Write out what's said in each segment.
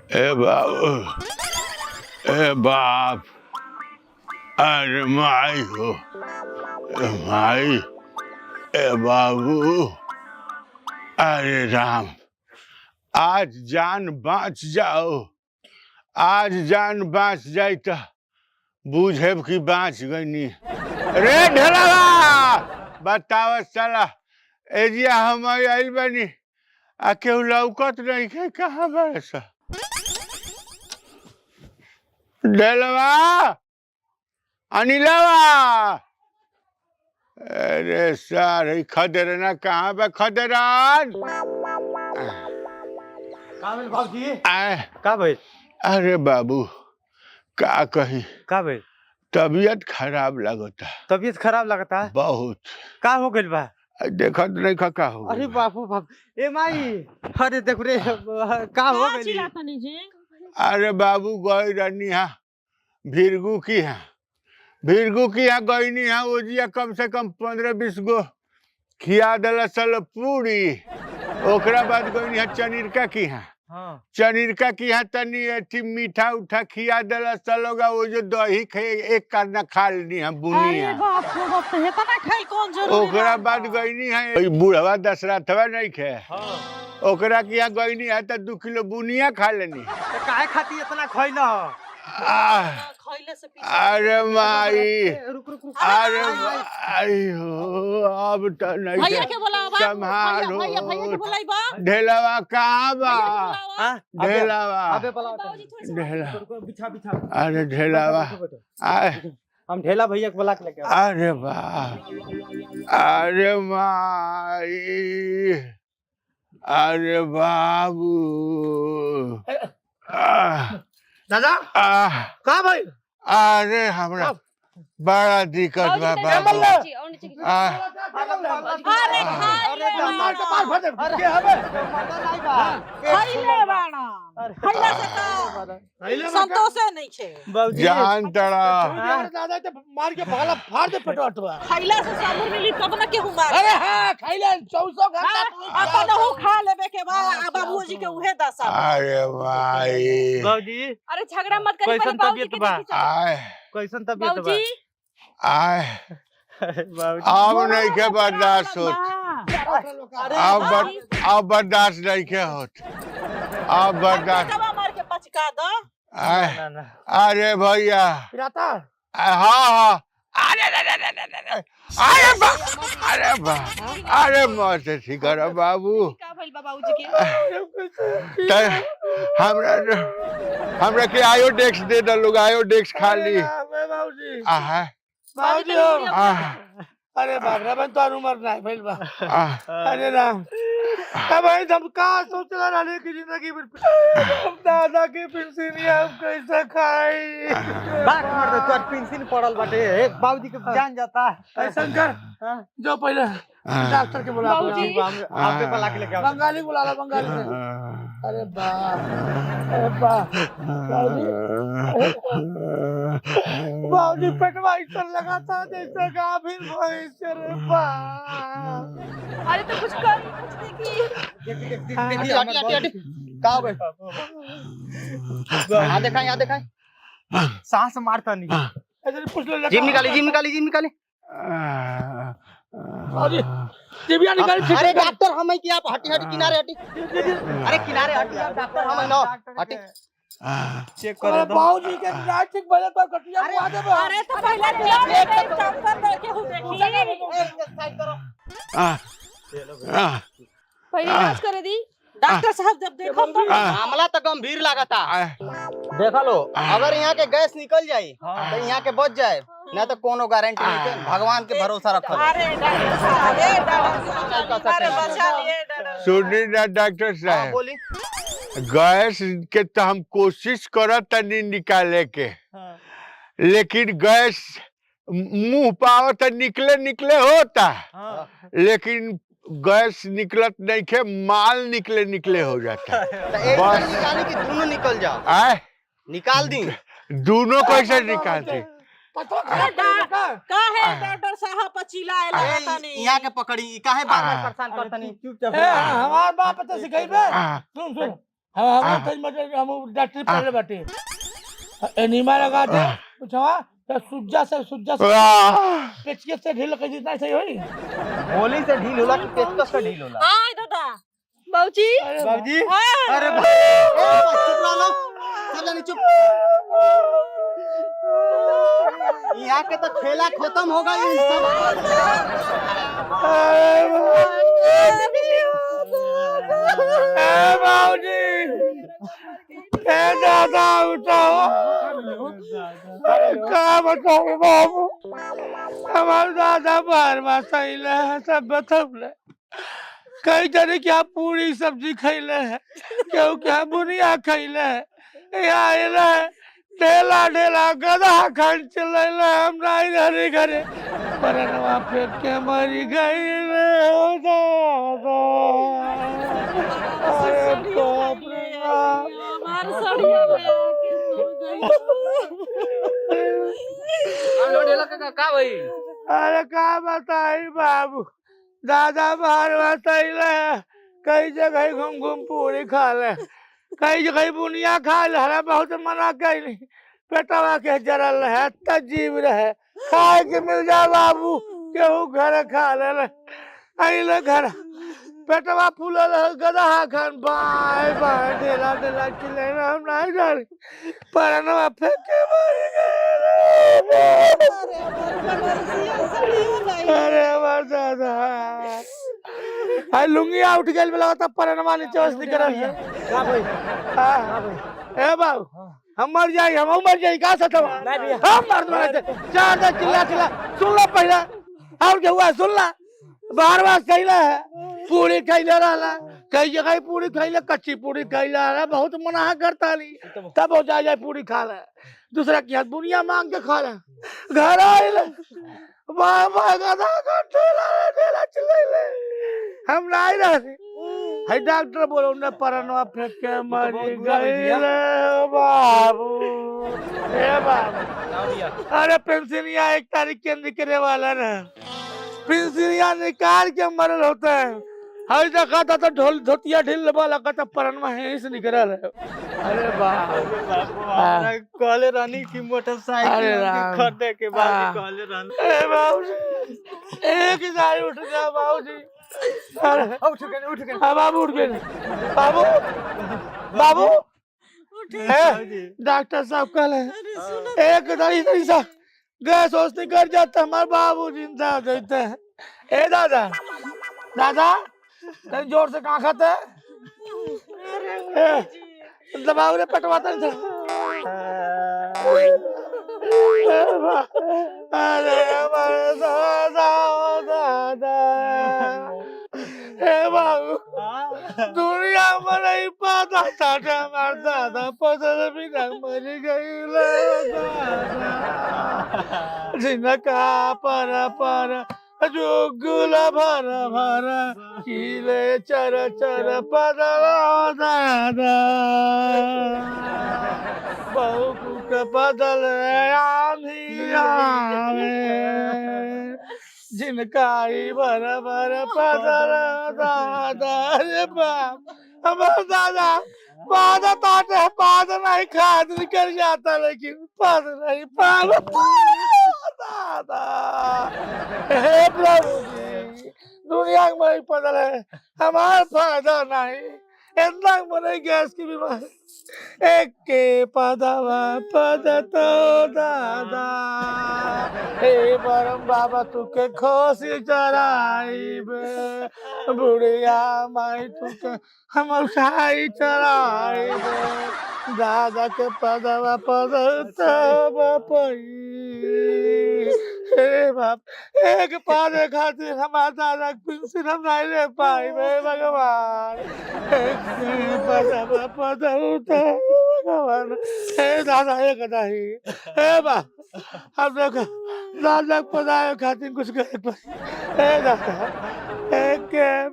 ए बाबू, ए बाप, अरे माई हो, ए माई, ए बाबू, अरे राम, आज जान बाँच जाओ, आज जान बाँच जाई तो बूझेब कि बाँच गईनी। रे ढेलावा, बताव साला, एजिया हम आइल बानी, आ केहू लौकत नहीं के कहाँ बड़े सा? ढेलवा, अनिलवा, अरे सारे खदेरना कहाँ बा खदेरन? का भेल बाबूजी? आए, का भेल? अरे बाबू, का कही, का भेल? तबीयत खराब लगता। तबीयत खराब लगता है? बहुत। का हो गइल बा? देखत नहीं का हो अरे गइल। बापू बाप, ए माई, अरे देख रे, का हो गइल? अरे बाबू गई रहनी है भीरगू की है, भीरगू की है गईनी है, ओजिया कम से कम 15-20 गो खिया दिला सल पूरी। ओकरा बाद गईनी है चनिरका की है, हाँ। चनिरका की है तनी एथी मीठा उठा खिया दिला सलोगा, वो जो दही खे एक करना खा लेनी है बुनिया। ओकरा बाद गईनी है बूढ़वा दशरथवा नहीं खे, ओकरा की है गईनी है तो 2 किलो बुनिया खा लेनी। तो काहे खाती इतना खइला? अरे माई, रुक रुक रुक। अरे आयो अब तो नहीं भैया के बुलावा, संभालो। भैया के बुलाइबा। ढेलावा कहाँ बा? हां, ढेलावा, अबे बुलाओ। ढेला, बिछा बिछा। अरे ढेलावा, आए, हम ढेला भैया के बुला के लेके आओ। अरे बा, अरे माई, अरे बाबू, दादा, का भाई? अरे हमरा बड़ा दिक्कत बा बाबू। अरे खाइले बाड़ा, खइला से तो संतोषे नहीं छे। जान तड़ा दादा ते मार के भगला फाड़ दे पेटवा। खइला से साबुन मिली तब न केहू मार। अरे हां, खइले 24 घंटा अपन हो खा लेबे के बा, आ बाबूजी के उहे दशा। अरे भाई, बाबूजी, अरे झगड़ा मत करी, कैसन पहले बाबूजी तबीयत के बा? देखी चल। आए, कैसन तबीयत बा? बाबूजी, आए, बाबूजी, अब नहीं के बर्दाश्त होत, अब बर्दाश्त नहीं के होत, अब बर्दाश्त। दवा मार के पचका दो। आए, ना ना। अरे भैया, पिराता? हाँ, अरे बा, अरे बा, अरे मत ठीक करो बाबू। का भइल बा बाबूजी के? हमरा के आयोडेक्स दे दो, लोग आयोडेक्स खा ली। बाबूजी, आहा, बाबूजी, अरे बाप रे, बन तो उम्र नहीं भइल बा। अरे राम, अब हम का सोचला रहले की जिंदगी में हम दादा के पेंशन हम कैसे खाई? बात मर दे, तोर पेंशन पड़ल बाटे, बाबूजी के जान जाता है। शंकर, जो पहले डॉक्टर के बुला, बाबूजी, आपके बुला के लेके आओ। बंगाली बुला ला, बंगाली से। अरे बाप, अरे बाप, बाबूजी पेटवा इस लगा था जैसे गाभिन भैंस रे बाप। अरे तो कुछ कर, कुछ देखी। हटी का बे? यहां देखा, यहां देखा, सांस मारता नहीं। ऐसे पूछ ले, जीभ निकाली, जीभ निकाली, जीभ निकाली। अरे जीभिया निकाली। अरे डॉक्टर हम ही कि आप हटी हटी किनारे हटी। अरे किनारे हटी, आप डॉक्टर हम ना हटी। चेक कर दो बाबूजी के रात ठीक बजे तो कटिया बुआ दे। अरे तो पहले एक काम कर दो, केहू देखी। साइड करो। पहले इलाज करे दी। डॉक्टर साहब जब देखो तो मामला तो गंभीर लागता। देखा लो, अगर यहाँ के गैस निकल जाये तो यहाँ के बच जाए, ना तो कोनो गारंटी नहीं है। भगवान के भरोसा रखो। अरे डॉक्टर साहब, ये डॉक्टर, अरे बचा लिए डॉक्टर। सुनी ना डॉक्टर साहब, बोली। गैस के तो हम कोशिश करत तनी निकाले के, लेकिन गैस मुंह पाव तो निकले होता, लेकिन गैस निकलत नहीं के, माल निकले हो जाता। बस निकाली कि दोनों निकल जाओ। आए, निकाल दी दोनों कैसे निकालते? का है डॉक्टर साहब पचीला है तनी यहाँ के पकड़ी काहे बार-बार परेशान करतनी? चुपचाप हमार बाप तो सिखाई बे। सुन सुन, हम तज मतलब हम डॉक्टर पहले बाटे एनीमा लगा दे पूछवा तो सुज्जा से पेचकस से ढील कर जितना सही होई गोली से ढील होला कि पेचकस से ढील होला? हाय दादा बाबूजी बाबूजी हाँ। अरे चुप रहो लो सब जानी चुप। यहाँ के तो खेला खत्म हो गई इन सब। दादा उठाओ क्या बताओ बाबू हमारे दादा बार बार सही है सब बतौले कई जने क्या पूरी सब्जी खैले है क्यों क्या बुनिया खैले है आइले ढेला ढेला गधा खन चले हम नहीं घरे घरे परनवा फेंक के मरी गई रे ओ दादा अरे बाप रे बाप हमार सड़िया में आके सो गई का भाई? अरे का बताई बाबू दादा बाहर बताइले कई जगह घूम घूम पूरी खा ले कई जगह बुनिया खा ले हरा बहुत मना कैली पेटवा के जरल है तजीब रहे खाए के मिल जा बाबू केहू घर खा ले अइले घर पेटवा फूलल है गधा खान बाय बाय ढेला ढेला चिल्ले हम नहीं डर परनवा फेंक के मार गए अरे हमार दादा हाय लुंगिया उठ गेल में लगता परनवा नीचे बस निकल है का भाई? हां ए बाबू हम मर जाई का सतवा नहीं भैया हम मर दो चार चिल्ला सुन लो पहला और क्या हुआ सुन ला बार बार कहला है पूरी खैले रहला कई जगह पूरी खैले कच्ची पूरी खैला है बहुत मना करता नहीं तब हो जाए पूरी खा ले दूसरा की हाथ बुनिया मांग के खा ले घर आइले बाबा गधा का ढेला चिल्लाइले हम नहीं रहते है डॉक्टर बोलो ने परनवा फेंक के मरी गई रे बाबू ए बाबू अरे पेंशनिया 1 तारीख के निकले वाला ना पेंशनिया निकाल के मरल होता है हर देखा था तो ढोल धोतिया ढील वाला का तो परनवा है से निकल रहा है अरे बाप कहले रानी की मोटरसाइकिल खरीदे के बाद कहले रानी ए बाबूजी एक साल उठ गया बाबूजी उठ गए बाबू उठ गए बाबू बाबू डॉक्टर साहब कल एक दरी सा गैस होस्ती कर जाता हमारे बाबू जिंदा देते हैं ए दादा दादा कहीं जोर से कहाँ खाते दबाव रे पटवाता अरे हमारे दादा दादा हे बाबू दुनिया में नहीं पता था हमारे दादा पसंद भी ना मर गई जिनका पर जो गुला भर भर किले चर चर पदला दादा बहु कुक बदल आंधी आवे जिनका ही भर भर पदल दादा रे बाप हमारा दादा पाद ताटे पाद नहीं खाद निकल जाता लेकिन पाद नहीं पाद दादा हे प्रभु जी दुनिया में पदल है हमारा फायदा नहीं इतना मरे गैस की बीमारी एक के पदवा पद तो दादा हे परम बाबा तुके खोसी चराई बे बुढ़िया माई तुके हम उठाई चराई बे दादा के पदवा पद तब पई हे बाप एक पादे खातिर हमारा दादा पेंशन हम नहीं ले पाई बे भगवान एक पदवा पद भगवान हे दादा एक नहीं हे बाप हम लोग दादा पदाए खातिर कुछ करे पाई हे दादा एक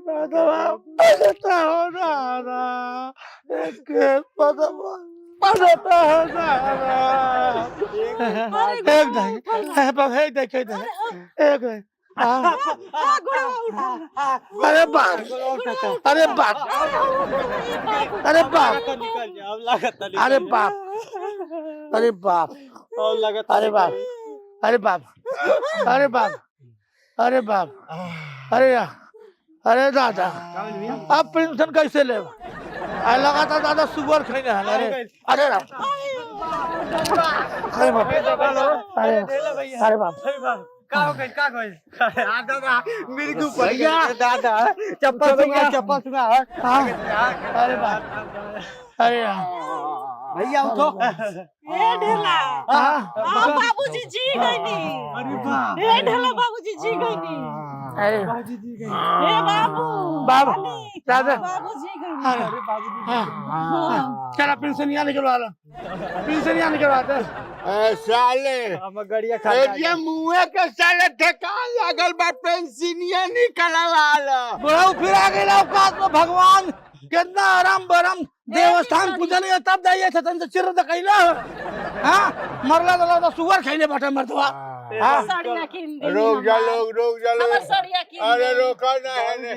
पदवा पदता हो दादा एक पदवा पदता हो दादा एक नहीं है देखे एक अरे बाप अरे बाप अरे बाप निकल जा अब लागत अरे बाप अरे बाप और लागत अरे बाप अरे बाप अरे बाप अरे बाप अरे यार अरे दादा अब पेंशन कैसे ले लगा था दादा सुगर खाई ना अरे अरे राम अरे बाप अरे अरे बाप का हो गई दादा मेरी को पड़ गया दादा चप्पल सुना अरे बाप अरे यार भैया उठो ए ढेला बाबूजी जी गई नी अरे वाह ए ढेला बाबूजी जी गई नी अरे ए बाबू बाबू दादा बाबूजी गई नी अरे चला पेंशन यहाँ निकलवा लो पेंशन यहाँ निकलवा दे साले हम गड़िया खा ये मुँह के साले ठेकान लागल बा पेंसिनिया निकलवा लो बुढ़ऊ फिर आ गए औकात में भगवान कितना आराम बरम देवस्थान पूजन है तब जाइए छतन से चिर त कैला हां मरला तो सुगर खैले बाटा मरतवा साड़ियां किन दे रोक जा लोग हमर साड़ियां किन अरे रोका ना है ने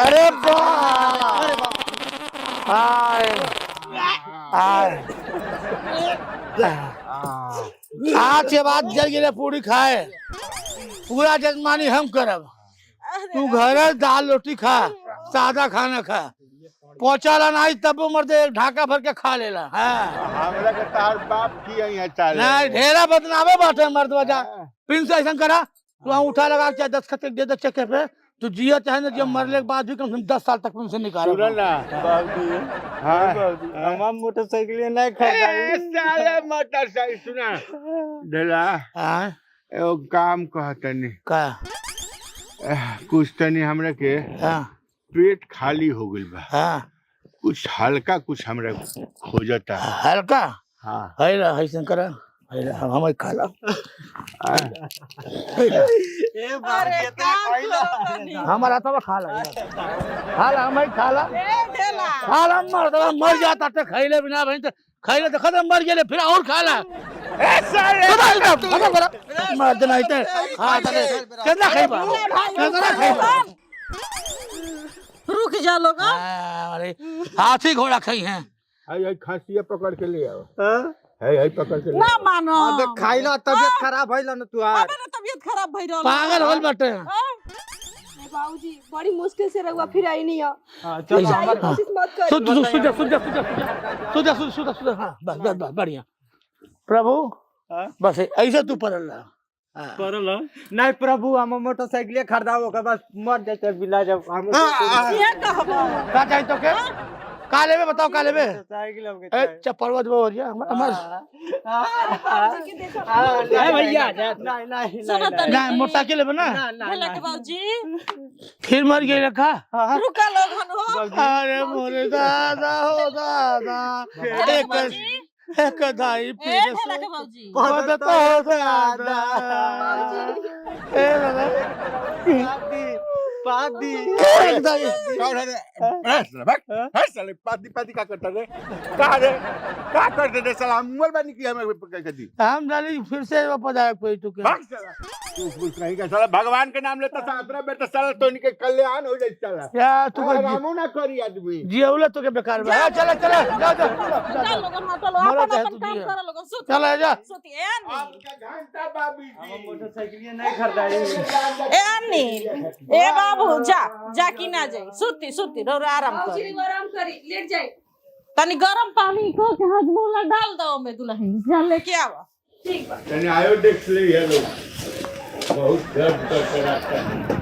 अरे बाप हाय हाय आज के बाद जल गिरे पूरी खाए पूरा जजमानी हम करब तू घर दाल रोटी खा सादा खाना खा पहुंचाला नहीं तब मर्दे ढाका भर के खा लेला हाँ हमरा के तार बाप की यहाँ चाले नहीं ढेरा बदनामे बाटे मर्द वजह प्रिंस ऐसा करा तू वहाँ उठा लगा चाहे 10 खत दे दे चक्के पे तू जिया चाहे ना जब मरने के बाद भी कम से कम 10 साल तक पेंशन निकाल सुनो ना बाबूजी हाँ हम मोटरसाइकिल नहीं खरीदाई साले मोटरसाइकिल सुना ढेला हाँ एगो काम कहतनी का कुछ तनी हमरा के हाँ पेट खाली हो गइल बा हाँ कुछ हल्का कुछ हमरा खोजता हल्का हाँ है ना ऐसा करा है ना हम खाला अरे का हमारा तो खाला खाला हम खाला ए ढेला खाला मर मर जाता तो खैले बिना भाई तो खैले तो खत्म मर गेले फिर और खाला मर देना इते हां तने कितना खैबा कितना खैबा रुक जा लोग अरे हाथी घोड़ा खाई हैं हाय खांसिया पकड़ के ले आओ हाय पकड़ के ले ना आओ। मानो अबे खाइला तबियत खराब भइल न तू अबे ना तबीयत खराब भई रहल पागल होल बटे बाबूजी बड़ी मुश्किल से रहुआ फिर आई नहीं है हां चलो जाइए, कोशिश मत करिए सुध हाँ बस बस बस बढ़िया प्रभु बस ऐसे तू पढ़ रहा परल नहीं प्रभु हम मोटरसाइकिल खरीदाओ ओकर बाद मर जाते बिला जब हम ये कहबो का चाहिए तो के का लेबे बताओ का लेबे साइकिल हम ए चप्पलवा देबो और हमर बाबूजी के देखो नहीं भैया नहीं सुनो तनी ना मोटरसाइकिल लेबे ना ढेला के बाबूजी फिर मर गई रखा रुका लोगन हो अरे मोरे दादा हो दादा एक दाई ए फिर ढेला के बाबूजी मदद हो दादा ए दादा पादी एक दाई कौन है रे साले पाती का करता रे का करते रे साला मोबाइल बनी की हमें कर दी हम जानी फिर से वापस आया कोई तू के भाग साला तू कुछ नहीं का साला भगवान के नाम लेता सातरा बेटा साला तो इनके कल्याण हो जाए साला या तू को रामू ना करी आदमी जियौले तो के बेकार बा चला चला जा जा जा लोगन हटो लो मरो अपन चाहे अपन तू काम जिया। कर लोगन सुत चला जा सुती ए आपका घंटा बाबी हम जी मोटरसाइकिल नहीं खरीदाई अनिल ए बाबू जा की ना जाई सुती सुती रो आराम कर बाबूजी आराम करी लेट जाए तनी गरम पानी को के हजमोला डाल दो में दुल्हन जा लेके आवा ठीक बा मैंने आयो देख ले ये लोग बहुत दर्द करते रहता है